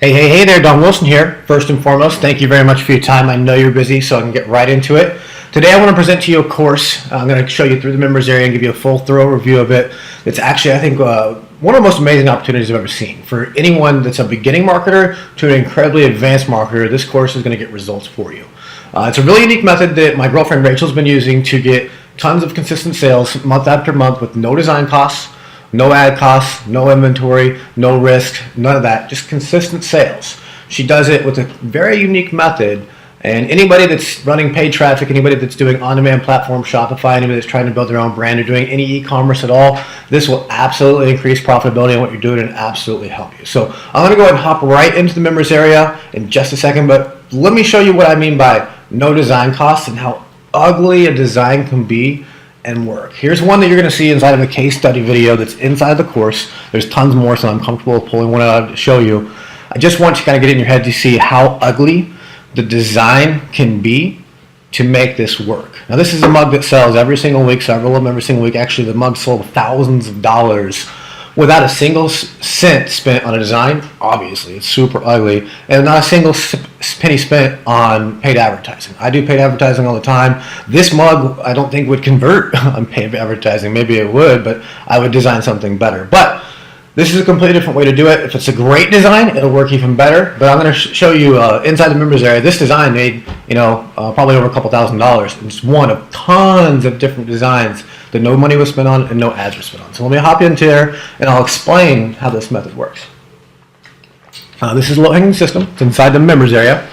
Hey there, Don Wilson here. First and foremost, thank you very much for your time. I know you're busy, so I can get right into it. Today I want to present to you a course. I'm going to show you through the members area and give you a full, thorough review of it. It's actually, I think, one of the most amazing opportunities I've ever seen. For anyone that's a beginning marketer to an incredibly advanced marketer, this course is going to get results for you. It's a really unique method that my girlfriend Rachel's been using to get tons of consistent sales month after month with no design costs, no ad costs, no inventory, no risk, none of that, just consistent sales. She does it with a very unique method, and anybody that's running paid traffic, anybody that's doing on-demand platform, Shopify, anybody that's trying to build their own brand or doing any e-commerce at all, this will absolutely increase profitability on what you're doing and absolutely help you. So I'm gonna go ahead and hop right into the members area in just a second, but let me show you what I mean by no design costs and how ugly a design can be and work. Here's one that you're going to see inside of the case study video that's inside the course. There's tons more, so I'm comfortable pulling one out to show you. I just want you to kind of get in your head to see how ugly the design can be to make this work. Now this is a mug that sells every single week, several of them every single week. Actually, the mug sold thousands of dollars without a single cent spent on a design. Obviously, it's super ugly, and not a single penny spent on paid advertising. I do paid advertising all the time. This mug, I don't think would convert on paid advertising. Maybe it would, but I would design something better. But this is a completely different way to do it. If it's a great design, it'll work even better. But I'm going to show you inside the members area. This design made, probably over a couple $1,000s. It's one of tons of different designs that no money was spent on and no ads were spent on. So let me hop into there and I'll explain how this method works. This is a low-hanging system. It's inside the members area.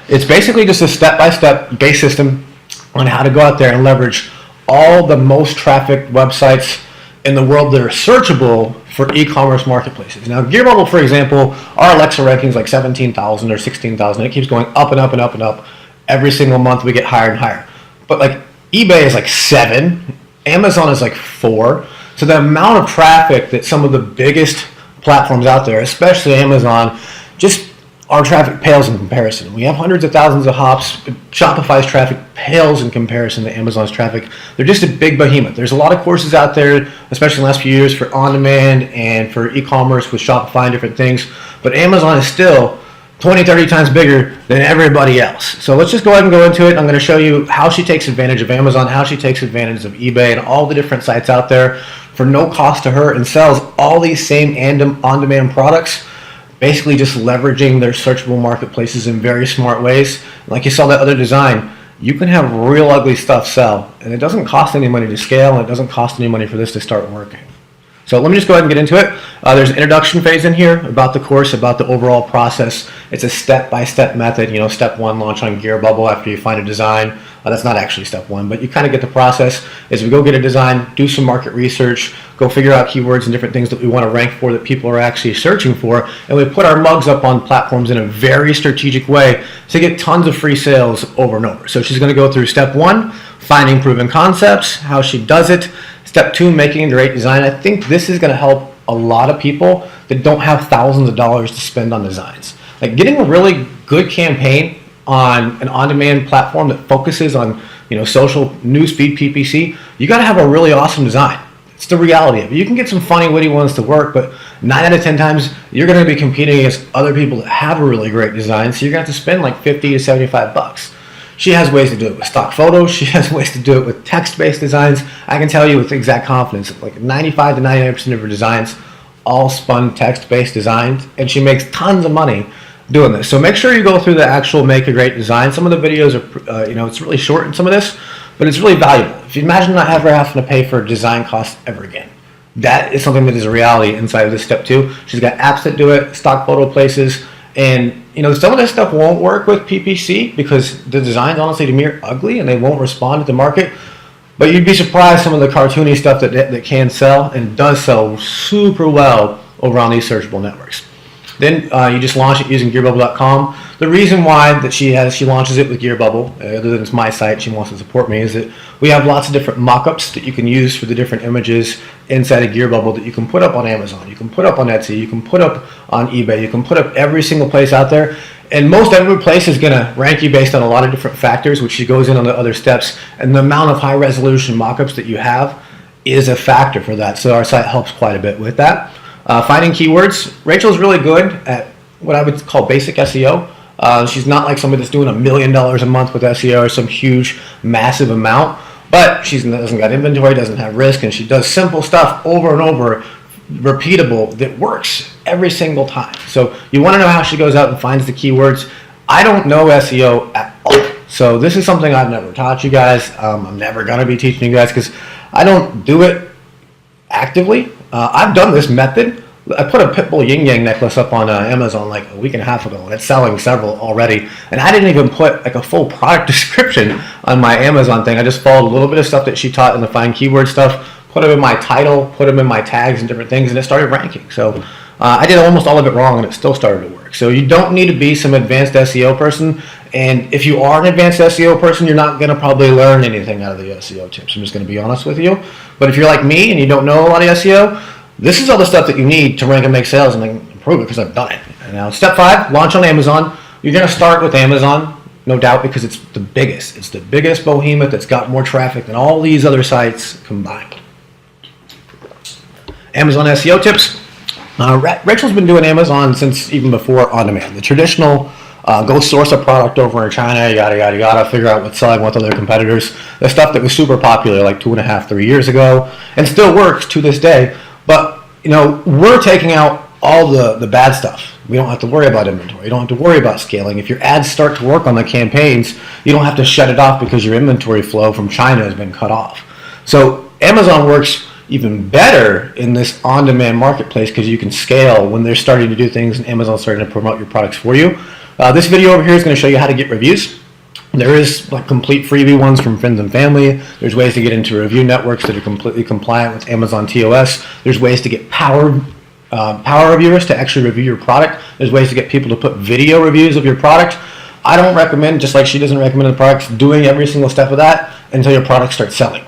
It's basically just a step-by-step base system on how to go out there and leverage all the most trafficked websites in the world that are searchable for e-commerce marketplaces. Now, GearBubble, for example, our Alexa ranking is like 17,000 or 16,000. It keeps going up and up and up and up. Every single month we get higher and higher. But like eBay is like 7, Amazon is like 4. So the amount of traffic that some of the biggest platforms out there, especially Amazon, just our traffic pales in comparison. We have hundreds of thousands of hops. Shopify's traffic pales in comparison to Amazon's traffic. They're just a big behemoth. There's a lot of courses out there, especially in the last few years, for on-demand and for e-commerce with Shopify and different things. But Amazon is still 20, 30 times bigger than everybody else. So let's just go ahead and go into it. I'm going to show you how she takes advantage of Amazon, how she takes advantage of eBay and all the different sites out there for no cost to her and sells all these same on-demand products, basically just leveraging their searchable marketplaces in very smart ways. Like you saw that other design, you can have real ugly stuff sell, and it doesn't cost any money to scale, and it doesn't cost any money for this to start working. So let me just go ahead and get into it. There's an introduction phase in here about the course, about the overall process. It's a step-by-step method. Step 1, launch on GearBubble after you find a design. That's not actually step 1, but you kind of get the process. Is we go get a design, do some market research, go figure out keywords and different things that we want to rank for that people are actually searching for, and we put our mugs up on platforms in a very strategic way to get tons of free sales over and over. So she's going to go through step 1, finding proven concepts, how she does it. Step 2, making a great design. I think this is going to help a lot of people that don't have thousands of dollars to spend on designs. Like getting a really good campaign on an on-demand platform that focuses on social newsfeed PPC, you got to have a really awesome design. It's the reality of it. You can get some funny, witty ones to work, but 9 out of 10 times you're going to be competing against other people that have a really great design, so you're going to have to spend like 50 to 75 bucks. She has ways to do it with stock photos. She has ways to do it with text-based designs. I can tell you with exact confidence, like 95 to 99% of her designs all spun text-based designs, and she makes tons of money doing this. So make sure you go through the actual make a great design. Some of the videos are, it's really short in some of this, but it's really valuable. If you imagine not ever having to pay for design costs ever again, that is something that is a reality inside of this step 2. She's got apps that do it, stock photo places, and some of this stuff won't work with PPC because the designs, honestly, to me are ugly and they won't respond to the market. But you'd be surprised some of the cartoony stuff that can sell and does sell super well over on these searchable networks. Then you just launch it using GearBubble.com. The reason why that she launches it with GearBubble, other than it's my site, she wants to support me, is that we have lots of different mock-ups that you can use for the different images inside of GearBubble that you can put up on Amazon, you can put up on Etsy, you can put up on eBay, you can put up every single place out there. And most every place is going to rank you based on a lot of different factors, which she goes in on the other steps. And the amount of high-resolution mock-ups that you have is a factor for that. So our site helps quite a bit with that. Finding keywords. Rachel's really good at what I would call basic SEO. She's not like somebody that's doing $1 million a month with SEO or some huge, massive amount, but she doesn't got inventory, doesn't have risk, and she does simple stuff over and over, repeatable, that works every single time. So you want to know how she goes out and finds the keywords. I don't know SEO at all. So this is something I've never taught you guys. I'm never going to be teaching you guys because I don't do it actively. I've done this method. I put a Pitbull yin yang necklace up on Amazon like a week and a half ago, and it's selling several already. And I didn't even put like a full product description on my Amazon thing. I just followed a little bit of stuff that she taught in the find keyword stuff, put them in my title, put them in my tags and different things, and it started ranking. So I did almost all of it wrong, and it still started to work. So you don't need to be some advanced SEO person. And if you are an advanced SEO person, you're not going to probably learn anything out of the SEO tips. I'm just going to be honest with you. But if you're like me and you don't know a lot of SEO, this is all the stuff that you need to rank and make sales and improve it, because I've done it. And now, step 5, launch on Amazon. You're going to start with Amazon, no doubt, because it's the biggest. It's the biggest behemoth that's got more traffic than all these other sites combined. Amazon SEO tips. Rachel's been doing Amazon since even before on-demand. The traditional go source a product over in China, yada, yada, yada, figure out what's selling with other competitors. The stuff that was super popular like 2.5, 3 years ago, and still works to this day. But, you know, we're taking out all the bad stuff. We don't have to worry about inventory. You don't have to worry about scaling. If your ads start to work on the campaigns, you don't have to shut it off because your inventory flow from China has been cut off. So Amazon works even better in this on-demand marketplace because you can scale when they're starting to do things and Amazon's starting to promote your products for you. This video over here is going to show you how to get reviews. There is like complete freebie ones from friends and family. There's ways to get into review networks that are completely compliant with Amazon TOS. There's ways to get power reviewers to actually review your product. There's ways to get people to put video reviews of your product. I don't recommend, just like she doesn't recommend the products, doing every single step of that until your product starts selling.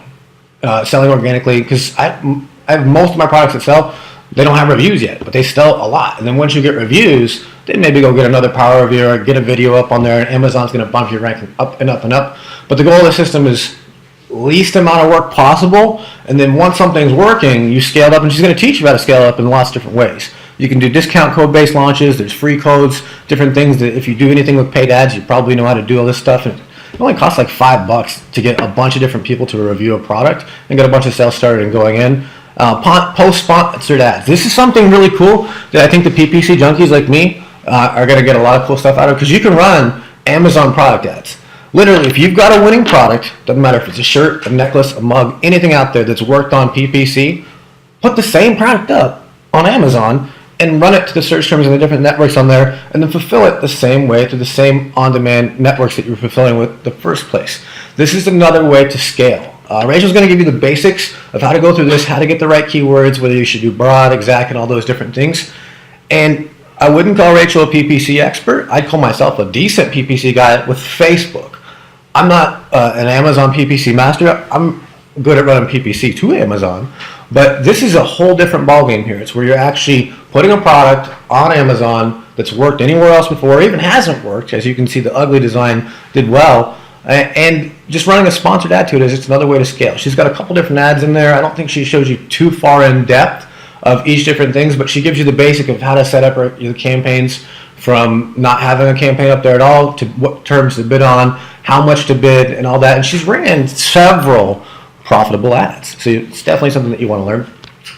Selling organically, because I have most of my products that sell, they don't have reviews yet, but they sell a lot. And then once you get reviews, then maybe go get another power reviewer, get a video up on there, and Amazon's going to bump your ranking up and up and up. But the goal of the system is least amount of work possible, and then once something's working, you scale it up, and she's going to teach you how to scale it up in lots of different ways. You can do discount code-based launches, there's free codes, different things that if you do anything with paid ads, you probably know how to do all this stuff. And it only costs like $5 to get a bunch of different people to review a product and get a bunch of sales started and going in. Post-sponsored ads. This is something really cool that I think the PPC junkies like me are going to get a lot of cool stuff out of, because you can run Amazon product ads. Literally, if you've got a winning product, doesn't matter if it's a shirt, a necklace, a mug, anything out there that's worked on PPC, put the same product up on Amazon and run it to the search terms and the different networks on there, and then fulfill it the same way through the same on-demand networks that you were fulfilling with the first place. This is another way to scale. Rachel's going to give you the basics of how to go through this, how to get the right keywords, whether you should do broad, exact, and all those different things. And I wouldn't call Rachel a PPC expert. I'd call myself a decent PPC guy with Facebook. I'm not an Amazon PPC master. I'm good at running PPC to Amazon. But this is a whole different ballgame here. It's where you're actually putting a product on Amazon that's worked anywhere else before, or even hasn't worked. As you can see, the ugly design did well. And just running a sponsored ad to it is just another way to scale. She's got a couple different ads in there. I don't think she shows you too far in depth of each different things, but she gives you the basic of how to set up your campaigns, from not having a campaign up there at all to what terms to bid on, how much to bid, and all that. And she's ran several profitable ads. So it's definitely something that you want to learn.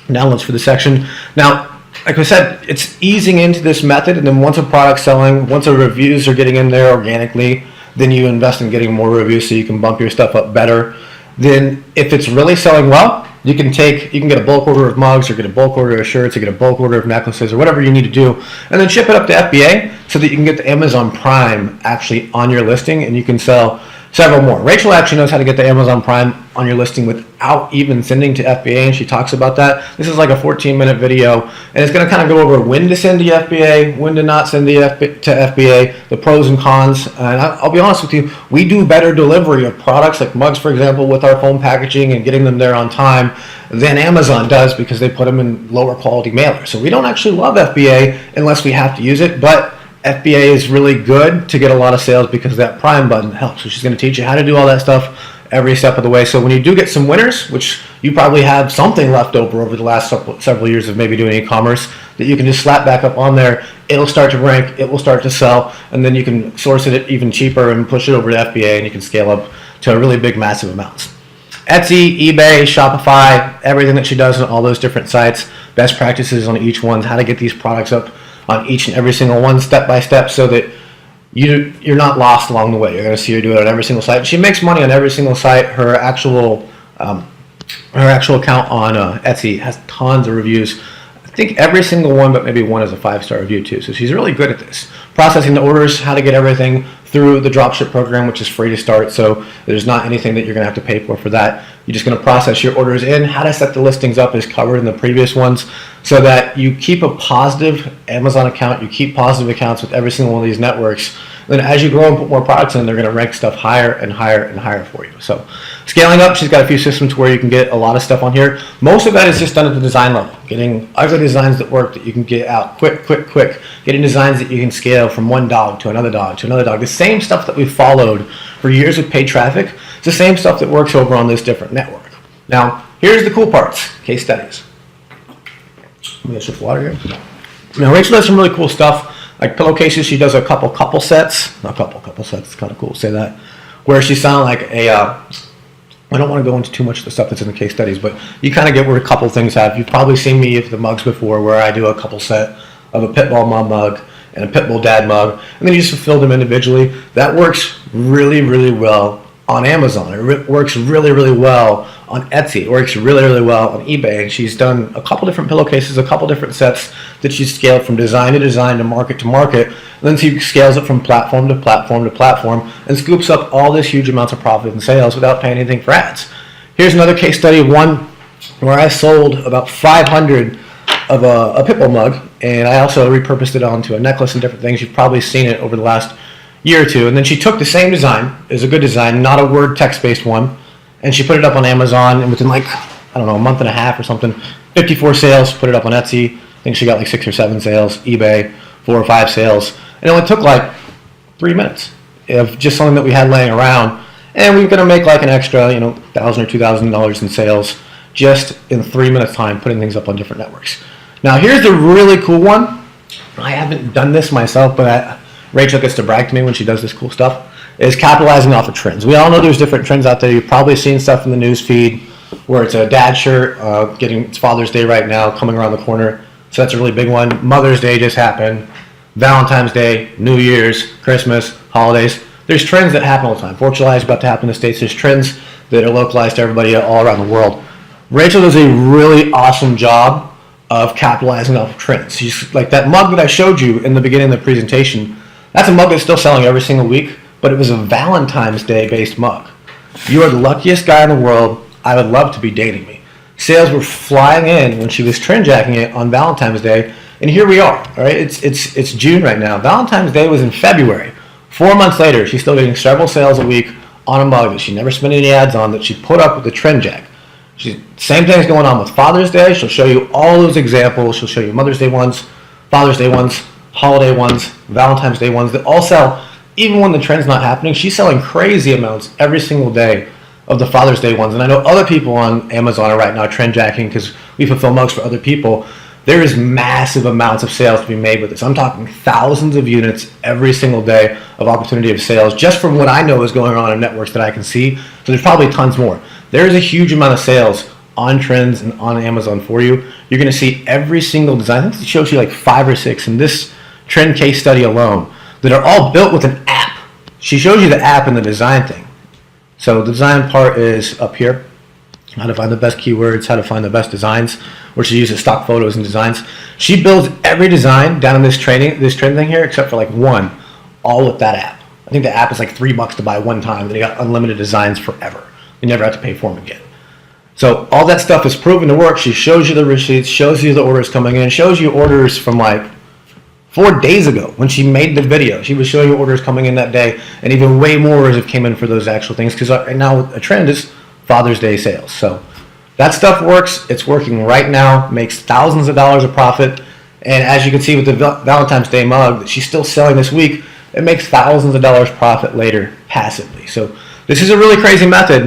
Downloads for the section. Now, like I said, it's easing into this method, and then once a product's selling, once the reviews are getting in there organically, then you invest in getting more reviews so you can bump your stuff up better. Then if it's really selling well, you can get a bulk order of mugs, or get a bulk order of shirts, or get a bulk order of necklaces, or whatever you need to do, and then ship it up to FBA so that you can get the Amazon Prime actually on your listing, and you can sell several more. Rachel actually knows how to get the Amazon Prime on your listing without even sending to FBA, and she talks about that. This is like a 14-minute video, and it's going to kind of go over when to send to FBA, when to not send to FBA, the pros and cons. And I'll be honest with you, we do better delivery of products like mugs, for example, with our foam packaging and getting them there on time than Amazon does, because they put them in lower quality mailers. So we don't actually love FBA unless we have to use it, but FBA is really good to get a lot of sales because that Prime button helps. So she's going to teach you how to do all that stuff every step of the way. So when you do get some winners, which you probably have something left over the last several years of maybe doing e-commerce, that you can just slap back up on there, it'll start to rank, it will start to sell, and then you can source it even cheaper and push it over to FBA, and you can scale up to a really big, massive amounts. Etsy, eBay, Shopify, everything that she does on all those different sites, best practices on each one, how to get these products up on each and every single one step by step so that you're not lost along the way. You're going to see her do it on every single site. She makes money on every single site. Her actual account on Etsy has tons of reviews. I think every single one, but maybe one is a 5-star review too. So she's really good at this. Processing the orders, how to get everything through the dropship program, which is free to start. So there's not anything that you're going to have to pay for that. You're just going to process your orders in. How to set the listings up is covered in the previous ones so that you keep a positive Amazon account. You keep positive accounts with every single one of these networks. Then as you grow and put more products in, they're going to rank stuff higher and higher and higher for you. So scaling up, she's got a few systems where you can get a lot of stuff on here. Most of that is just done at the design level, getting ugly designs that work that you can get out quick, getting designs that you can scale from one dog to another dog to another dog. The same stuff that we followed for years with paid traffic, it's the same stuff that works over on this different network. Now, here's the cool parts, case studies. Let me get some water here. Now, Rachel does some really cool stuff. Like pillowcases, she does a couple sets. Not couple sets, it's kind of cool to say that. Where she's selling like a, I don't want to go into too much of the stuff that's in the case studies, but you kind of get where a couple things have. You've probably seen me with the mugs before where I do a couple set of a Pitbull mom mug and a Pitbull dad mug, and then you just fulfill them individually. That works really, really well on Amazon. It works really, really well on Etsy. It works really, really well on eBay. And she's done a couple different pillowcases, a couple different sets that she's scaled from design to design to market. And then she scales it from platform to platform to platform and scoops up all this huge amounts of profit and sales without paying anything for ads. Here's another case study of one where I sold about 500 of a Pitbull mug, and I also repurposed it onto a necklace and different things. You've probably seen it over the last year or two. And then she took the same design, it was a good design, not a word text-based one, and she put it up on Amazon, and within like, I don't know, a month and a half or something, 54 sales, put it up on Etsy. I think she got like 6 or 7 sales, eBay, 4 or 5 sales. And it only took like 3 minutes of just something that we had laying around. And we were going to make like an extra, $1,000 or $2,000 in sales just in 3 minutes time, putting things up on different networks. Now here's the really cool one. I haven't done this myself, but Rachel gets to brag to me when she does this cool stuff, is capitalizing off of trends. We all know there's different trends out there. You've probably seen stuff in the news feed where it's a dad shirt, it's Father's Day right now, coming around the corner. So that's a really big one. Mother's Day just happened. Valentine's Day, New Year's, Christmas, holidays. There's trends that happen all the time. 4th of July is about to happen in the States. There's trends that are localized to everybody all around the world. Rachel does a really awesome job of capitalizing off of trends. She's like that mug that I showed you in the beginning of the presentation. That's a mug that's still selling every single week, but it was a Valentine's Day based mug. You are the luckiest guy in the world. I would love to be dating me. Sales were flying in when she was trend jacking it on Valentine's Day, and here we are. All right, it's June right now. Valentine's Day was in February. 4 months later, she's still getting several sales a week on a mug that she never spent any ads on, that she put up with the trend jack. Same thing's going on with Father's Day. She'll show you all those examples. She'll show you Mother's Day ones, Father's Day ones, holiday ones, Valentine's Day ones that all sell. Even when the trend's not happening, she's selling crazy amounts every single day of the Father's Day ones. And I know other people on Amazon are right now trend jacking because we fulfill mugs for other people. There is massive amounts of sales to be made with this. I'm talking thousands of units every single day of opportunity of sales just from what I know is going on in networks that I can see. So there's probably tons more. There is a huge amount of sales on trends and on Amazon for you. You're going to see every single design. I think it shows you like 5 or 6 in this trend case study alone that are all built with an app. She shows you the app and the design thing. So the design part is up here. How to find the best keywords, how to find the best designs, where she uses stock photos and designs. She builds every design down in this trend thing here, except for like one, all with that app. I think the app is like $3 to buy one time, and you got unlimited designs forever. You never have to pay for them again. So all that stuff is proven to work. She shows you the receipts, shows you the orders coming in, shows you orders from like 4 days ago when she made the video. She was showing you orders coming in that day, and even way more orders have came in for those actual things, because right now a trend is Father's Day sales. So that stuff works. It's working right now, makes thousands of dollars of profit. And as you can see with the Valentine's Day mug that she's still selling this week, it makes thousands of dollars profit later passively. So this is a really crazy method.